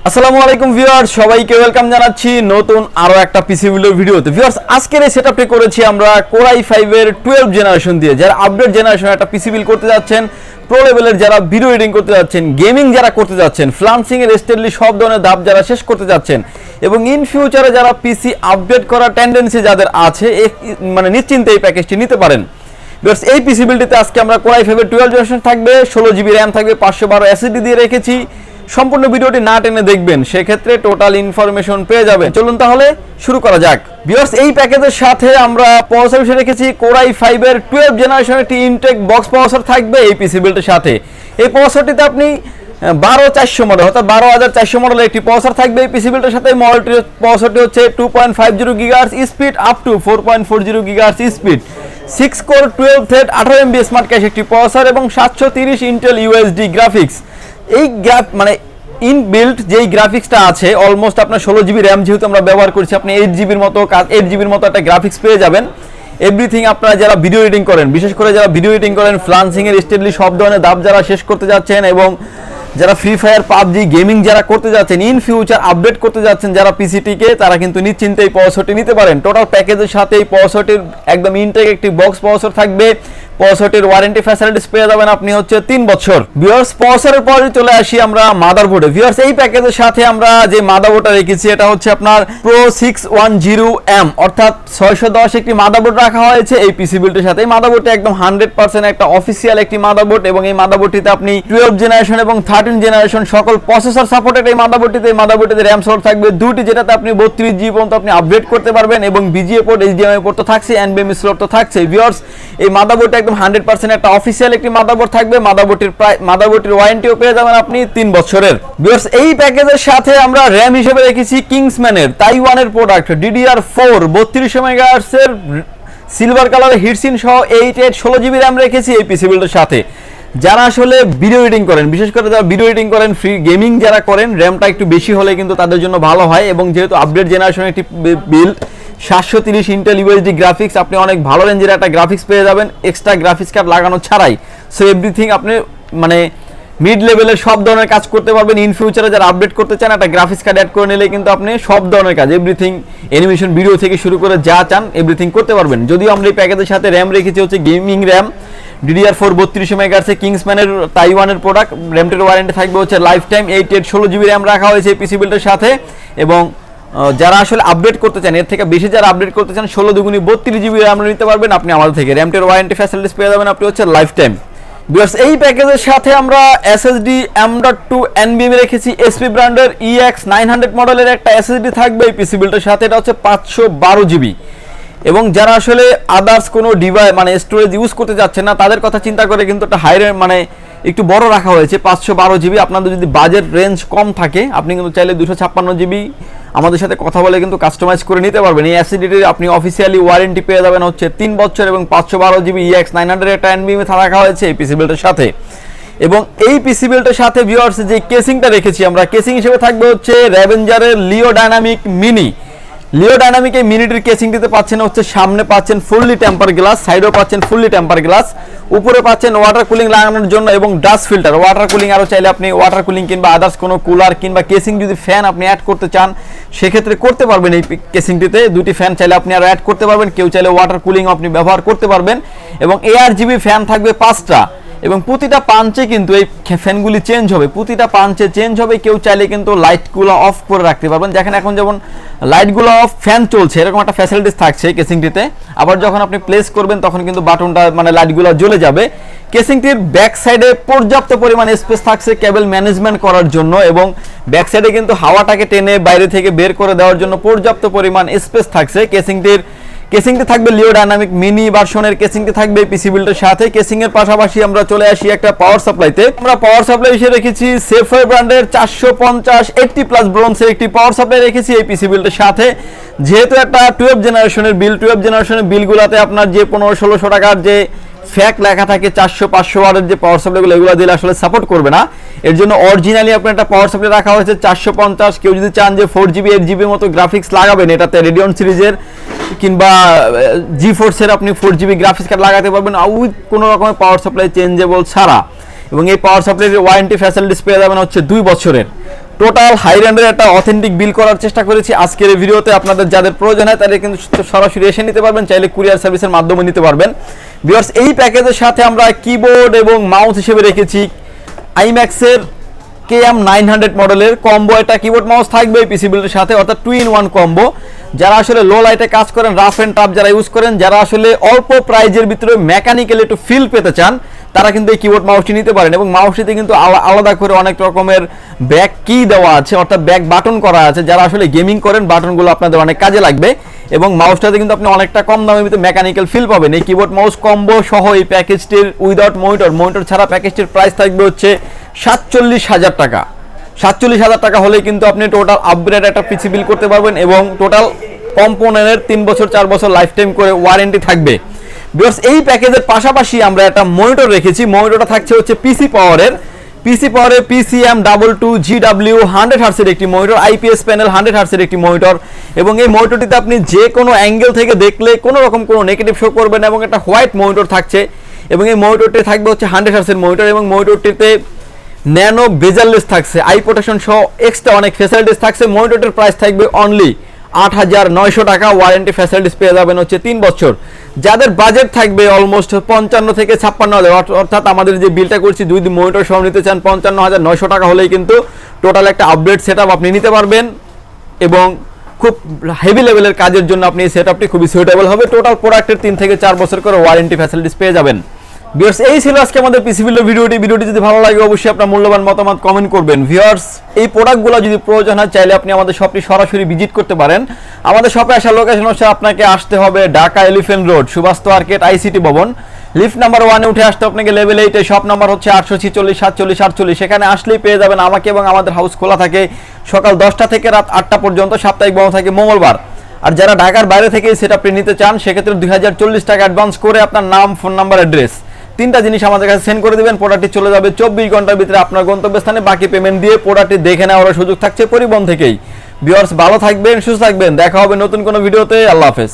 আসসালামু আলাইকুম ভিউয়ার্স, সবাইকে ওয়েলকাম জানাচ্ছি নতুন আরো একটা পিসি বিল্ডের ভিডিওতে। ভিউয়ার্স, আজকের এই সেটআপটি করেছি আমরা Core i5 এর 12 জেনারেশন দিয়ে। যারা আপডেট জেনারেশন একটা পিসি বিল্ড করতে যাচ্ছেন, প্রো লেভেলের যারা ভিডিও এডিটিং করতে যাচ্ছেন, গেমিং যারা করতে যাচ্ছেন, ফ্লান্সিং এর স্টেডলি সব ধরনের ধাপ যারা শেষ করতে যাচ্ছেন এবং ইন ফিউচারে যারা পিসি আপডেট করার টেন্ডেন্সি যাদের আছে, মানে নিশ্চিন্তে এই প্যাকেজটি নিতে পারেন। ভিউয়ার্স, এই পিসি বিল্ডটিতে আজকে আমরা Core i5 এর 12 জেনারেশন থাকবে, 16 জিবি র্যাম থাকবে, 512 এসএসডি দিয়ে রেখেছি। সম্পূর্ণ ভিডিওটি না টেনে দেখবেন, সেক্ষেত্রে টোটাল ইনফরমেশন পেয়ে যাবেন। চলুন তাহলে শুরু করা যাক। ভিউয়ার্স, এই প্যাকেজের সাথে আমরা প্রসেসর হিসেবে রেখেছি Core i5 এর 12 জেনারেশনের একটি ইনটেক বক্স প্রসেসর থাকবে এই পিসি বিল্ডের সাথে। এই প্রসেসরটিতে আপনি 12400 মডেল অর্থাৎ 12400 মডেলের একটি প্রসেসর থাকবে এই পিসি বিল্ডের সাথে। মডেলটি প্রসেসরটি হচ্ছে 2.50 gigahertz speed up to 4.40 gigahertz speed, 6 core 12 thread 18 MB smart cash একটি প্রসেসর এবং 730 ইন্টেল ইউএসডি গ্রাফিক্স। এই মানে ইনবিল্ট যেই গ্রাফিক্সটা আছে অলমোস্ট আপনার 16 জিবি র্যাম যেহেতু আমরা ব্যবহার করছি, আপনি 8 জিবির মতো একটা গ্রাফিক্স পেয়ে যাবেন। এভরিথিং আপনারা যারা ভিডিও এডিটিং করেন, বিশেষ করে যারা ভিডিও এডিটিং করেন, ফ্লান্সিং এর স্টেডলি সব ধরনের ধাপ যারা শেষ করতে যাচ্ছেন এবং যারা ফ্রি ফায়ার পাবজি গেমিং যারা করতে যাচ্ছেন, ইন ফিউচার আপডেট করতে যাচ্ছেন যারা পিসিটিকে, তারা কিন্তু নিশ্চিন্তে এই প্রসেসরটি নিতে পারেন। টোটাল প্যাকেজের সাথে এই প্রসেসরটির একদম ইনটেক একটি বক্স প্রসেসর থাকবে। প্রসেসরটির ওয়ারেন্টি ফ্যাসিলিটিস পেয়ে যাবেন আপনি হচ্ছে 3 বছর। ভিউয়ার্স, প্রসেসরের পরে চলে আসি আমরা মাদারবোর্ডে। ভিউয়ার্স, এই প্যাকেজের সাথে আমরা যে মাদারবোর্ডটা রেখেছি এটা হচ্ছে আপনার Pro 610M অর্থাৎ 610 একটি মাদারবোর্ড রাখা হয়েছে এই পিসি বিল্ডের সাথে। এই মাদারবোর্ডটা একদম 100% একটা অফিসিয়াল একটি মাদারবোর্ড এবং এই মাদারবোর্ডটিতে আপনি 12 জেনারেশন এবং 13 জেনারেশন সকল প্রসেসর সাপোর্টেড এই মাদারবোর্ডটিতে র্যাম স্লট থাকবে দুটি, যেটাতে আপনি 32 জিবি পর্যন্ত আপনি আপগ্রেড করতে পারবেন এবং বিজিএ পোর্ট, এইচডিএমআই পোর্ট তো থাকছে, এনবিএমই স্লট তো থাকছে। ভিউয়ার্স, এই মাদারবোর্ডটা একদম 100% একটা অফিসিয়াল একটি মাদারবোর্ড থাকবে। মাদারবোর্ডটির ওয়ারেন্টিও পেয়ে যাবেন আপনি 3 বছরের। ভিউয়ার্স, এই প্যাকেজের সাথে আমরা র‍্যাম হিসেবে রেখেছি কিংসম্যানের তাইওয়ানের প্রোডাক্ট DDR4 32 মেগাহার্টজ এর সিলভার কালারের হিটসিন সহ 16 জিবি র‍্যাম রেখেছি এই পিসি বিল্ডের সাথে। যারা আসলে ভিডিও এডিটিং করেন, বিশেষ করে যারা ভিডিও এডিটিং করেন, ফ্রি গেমিং যারা করেন, র‍্যামটা একটু বেশি হলে কিন্তু তাদের জন্য ভালো হয় এবং যেহেতু আপডেট জেনারেশনের একটি বিল্ড, 730 ইন্টেল ইউএসডি গ্রাফিক্স, আপনি অনেক ভালো রেঞ্জের একটা গ্রাফিক্স পেয়ে যাবেন এক্সট্রা গ্রাফিক্স কার্ড লাগানো ছাড়াই। সো এভরিথিং আপনি মানে মিড লেভেলের সব ধরনের কাজ করতে পারবেন। ইন ফিউচারে যারা আপডেট করতে চান একটা গ্রাফিক্স কার্ড অ্যাড করে নিলে কিন্তু আপনি সব ধরনের কাজ, এভরিথিং অ্যানিমেশন ভিডিও থেকে শুরু করে যা চান এভরিথিং করতে পারবেন। যদিও আমরা এই প্যাকেজের সাথে র্যাম রেখেছি হচ্ছে গেমিং র্যাম DDR4 32 মেগাহার্টজের কিংসম্যানের তাইওয়ানের প্রোডাক্ট। র্যামটির ওয়ারেন্টি থাকবে হচ্ছে লাইফ টাইম। 16 জিবি র্যাম রাখা হয়েছে এই পিসি বিল্ডের সাথে এবং যারা আসলে আপডেট করতে চান, এর থেকে বেশি যারা আপডেট করতে চান, 16 দুগুণী 32 জিবি র্যাম নিতে পারবেন আপনি আমাদের থেকে। র্যামটির ওয়ারেন্টি ফ্যাসিলিটিস পেয়ে যাবেন আপনি হচ্ছে লাইফ টাইম। ভিউয়ার্স, এই প্যাকেজের সাথে আমরা এসএসডি M.2 NVMe রেখেছি এসপি ব্র্যান্ডের EX 900 মডেলের একটা এসএসডি থাকবে এই পিসি বিল্ডের সাথে। এটা হচ্ছে 512 জিবি এবং যারা আসলে আদার্স কোনো ডিভাইস মানে স্টোরেজ ইউজ করতে যাচ্ছেন না, তাদের কথা চিন্তা করে কিন্তু একটা হাই মানে একটু বড় রাখা হয়েছে 512 জিবি। আপনাদের যদি বাজেট রেঞ্জ কম থাকে, আপনি কিন্তু চাইলে 256 জিবি আমাদের সাথে কথা বলে কিন্তু কাস্টমাইজ করে নিতে পারবেন। এই এসএসডিটির আপনি অফিসিয়ালি ওয়ারেন্টি পেয়ে যাবেন হচ্ছে 3 বছর এবং 512 জিবি EX 900 একটা NVMe রাখা হয়েছে এই পিসি বিল্ডের সাথে। এবং এই পিসি বিল্ডের সাথে ভিউয়ার্স যে কেসিংটা রেখেছি আমরা, কেসিং হিসেবে থাকবে হচ্ছে র্যাভেঞ্জারের লিও ডাইনামিক মিনি। লিও ডাইনামিক এই মিনিটির কেসিংটিতে পাচ্ছেন হচ্ছে সামনে পাচ্ছেন ফুললি টেম্পার গ্লাস, সাইডেও পাচ্ছেন ফুললি টেম্পার গ্লাস, উপরে পাচ্ছেন ওয়াটার কুলিং লাগানোর জন্য এবং ডাস্ট ফিল্টার। ওয়াটার কুলিং আরও চাইলে আপনি ওয়াটার কুলিং কিংবা আদার্স কোনো কুলার কিংবা কেসিং যদি ফ্যান আপনি অ্যাড করতে চান সেক্ষেত্রে করতে পারবেন। এই কেসিংটিতে দুটি ফ্যান চাইলে আপনি আরও অ্যাড করতে পারবেন, কেউ চাইলে ওয়াটার কুলিং আপনি ব্যবহার করতে পারবেন এবং ARGB ফ্যান থাকবে 5টা এবং প্রতিটা পাঞ্চে কিন্তু এই ফ্যানগুলি চেঞ্জ হবে, প্রতিটা পাঞ্চে চেঞ্জ হবে। কেউ চাইলে কিন্তু লাইটগুলো অফ করে রাখতে পারবেন, যেখানে এখন যেমন লাইটগুলো অফ ফ্যান চলছে এরকম একটা ফ্যাসিলিটিস থাকছে কেসিংটিতে। আবার যখন আপনি প্লেস করবেন তখন কিন্তু বাটনটা মানে লাইটগুলো জ্বলে যাবে। কেসিংটির ব্যাক সাইডে পর্যাপ্ত পরিমাণ স্পেস থাকছে কেবল ম্যানেজমেন্ট করার জন্য এবং ব্যাক সাইডে কিন্তু হাওয়াটাকে টেনে বাইরে থেকে বের করে দেওয়ার জন্য পর্যাপ্ত পরিমাণ স্পেস থাকছে। কেসিংটি থাকবে লিও ডাইনামিক মিনি ভার্সনের কেসিংটি থাকবে পিসি বিল্ডের সাথে। কেসিং এর পাশাপাশি আমরা চলে আসি একটা পাওয়ার সাপ্লাইতে। আমরা পাওয়ার সাপ্লাই হিসেবে রেখেছি সেফওয়ে ব্র্যান্ডের 450 80+ ব্রোঞ্জের একটি পাওয়ার সাপ্লাই রেখেছি এই পিসি বিল্ডের সাথে। যেহেতু একটা 12 জেনারেশনের বিলগুলোতে আপনার যে 1500-1600 টাকার যে ফ্যাক লেখা থাকে 400-500 ওয়াটের যে পাওয়ার সাপ্লাইগুলো, এগুলো দিলে আসলে সাপোর্ট করবে না। এর জন্য অরিজিনালি আপনার একটা পাওয়ার সাপ্লাই রাখা হয়েছে 450। কেউ যদি চান যে 4GB 8GB মতো গ্রাফিক্স লাগাবেন, এটাতে রেডিয়ন সিরিজের কিংবা GeForce এর আপনি 4GB গ্রাফিক্স কার্ড লাগাতে পারবেন উইথ কোনো রকমের পাওয়ার সাপ্লাই চেঞ্জেবল ছাড়া। এবং এই পাওয়ার সাপ্লাইয়ের ওয়ারেন্টি ফ্যাসিলিটিস পেয়ে যাবেন হচ্ছে 2 বছরের। টোটাল হাই র্যান্ডের একটা অথেন্টিক বিল করার চেষ্টা করেছি আজকের এই ভিডিওতে। আপনাদের যাদের প্রয়োজন হয় তাদের কিন্তু সরাসরি এসে নিতে পারবেন, চাইলে কুরিয়ার সার্ভিসের মাধ্যমে নিতে পারবেন। ভিউয়ার্স, এই প্যাকেজের সাথে আমরা কিবোর্ড এবং মাউস হিসেবে রেখেছি আইম্যাক্সের KM900 মডেলের কম্বো একটা কিবোর্ড মাউস থাকবে এই পিসি বিল্ডের সাথে, অর্থাৎ 2-in-1 কম্বো। যারা আসলে লো লাইটে কাজ করেন, রাফ এন্ড টাফ যারা ইউজ করেন, যারা আসলে অল্প প্রাইজের ভিতরে মেকানিক্যালি একটু ফিল পেতে চান, তারা কিন্তু এই কিবোর্ড মাউসটি নিতে পারেন। এবং মাউসটিতে কিন্তু আলাদা করে অনেক রকমের ব্যাক কি দেওয়া আছে, অর্থাৎ ব্যাক বাটন করা আছে। যারা আসলে গেমিং করেন, বাটনগুলো আপনাদের অনেক কাজে লাগবে। এবং মাউসটাতে কিন্তু আপনি অনেকটা কম দামের ভিতরে মেকানিক্যাল ফিল পাবেন। এই কিবোর্ড মাউস কম্বো সহ এই প্যাকেজটির উইদাউট মনিটর ছাড়া প্যাকেজটির প্রাইস থাকবে হচ্ছে 47,000 টাকা। 47,000 টাকা হলে কিন্তু আপনি টোটাল আপগ্রেড একটা পিসি বিল করতে পারবেন এবং টোটাল কম্পোনেন্টের 3 বছর 4 বছর লাইফ টাইম করে ওয়ারেন্টি থাকবে। ভিউয়ার্স, এই প্যাকেজের পাশাপাশি আমরা একটা মনিটর রেখেছি। মনিটরটা থাকছে হচ্ছে পিসি পাওয়ারের PCM22GW 100 হার্টসের একটি মনিটর, IPS প্যানেল 100 হার্টসের একটি মনিটর। এবং এই মনিটরটিতে আপনি যে কোনো অ্যাঙ্গেল থেকে দেখলে কোনো রকম কোনো নেগেটিভ শো করবে না এবং একটা হোয়াইট মনিটর থাকছে। এবং এই মনিটরটি থাকবে হচ্ছে 100 হার্টসের মনিটর এবং মনিটরটিতে ন্যানো বেজারলেস থাকছে, আই প্রোটেকশন সহ এক্সট্রা অনেক ফ্যাসিলিটিস থাকছে। মনিটরটির প্রাইস থাকবে অনলি 8,900 টাকা। ওয়ারেন্টি ফ্যাসিলিটিস পেয়ে যাবেন হচ্ছে 3 বছর। যাদের বাজেট থাকবে অলমোস্ট 55 থেকে 56,000, অর্থাৎ আমাদের যে বিলটা করছি 2 দিন মনিটর সহ নিতে চান 55,900 টাকা হলেই কিন্তু টোটাল একটা আপডেট সেটআপ আপনি নিতে পারবেন। এবং খুব হেভি লেভেলের কাজের জন্য আপনি এই সেটআপটি খুবই সুইটেবল হবে। টোটাল প্রোডাক্টের 3 থেকে 4 বছর করে ওয়ারেন্টি ফ্যাসিলিটিস পেয়ে যাবেন। ভিউয়ার্স, এই ছিল আজকে আমাদের পিসি বিল্ডের ভিডিওটি যদি ভালো লাগে অবশ্যই আপনার মূল্যবান মতামত কমেন্ট করবেন। ভিউয়ার্স, এই প্রোডাক্টগুলো যদি প্রয়োজন হয় চাইলে আপনি আমাদের শপটি সরাসরি ভিজিট করতে পারেন। আমাদের শপে আসার লোকেশন হচ্ছে আপনাকে আসতে হবে Dhaka elephant road, Subastu arcade, ICT ভবন, লিফট নাম্বার 1 এ উঠে আসতে আপনাকে লেভেল 8 এ। শপ নাম্বার হচ্ছে 846-47-48। সেখানে আসলেই পেয়ে যাবেন আমাকে এবং আমাদের হাউস খোলা থাকে সকাল 10টা থেকে রাত 8টা পর্যন্ত, সাপ্তাহিক বন্ধ থাকে মঙ্গলবার। আর যারা ঢাকার বাইরে থেকে এই সেটআপটি নিতে চান সেক্ষেত্রে 2040 টাকা অ্যাডভান্স করে আপনার নাম, ফোন নাম্বার, অ্যাড্রেস 3টা জিনিস আমাদের কাছে সেন্ড করে দিবেন। প্রোডাক্টটি চলে যাবে 24 ঘন্টার ভিতরে আপনার গন্তব্যস্থানে। বাকি পেমেন্ট দিয়ে প্রোডাক্টটি দেখে নেওয়ার সুযোগ থাকছে পরিবহন থেকেই। ভিউয়ার্স, ভালো থাকবেন, সুস্থ থাকবেন, দেখা হবে নতুন কোনো ভিডিওতে। আল্লাহ হাফেজ।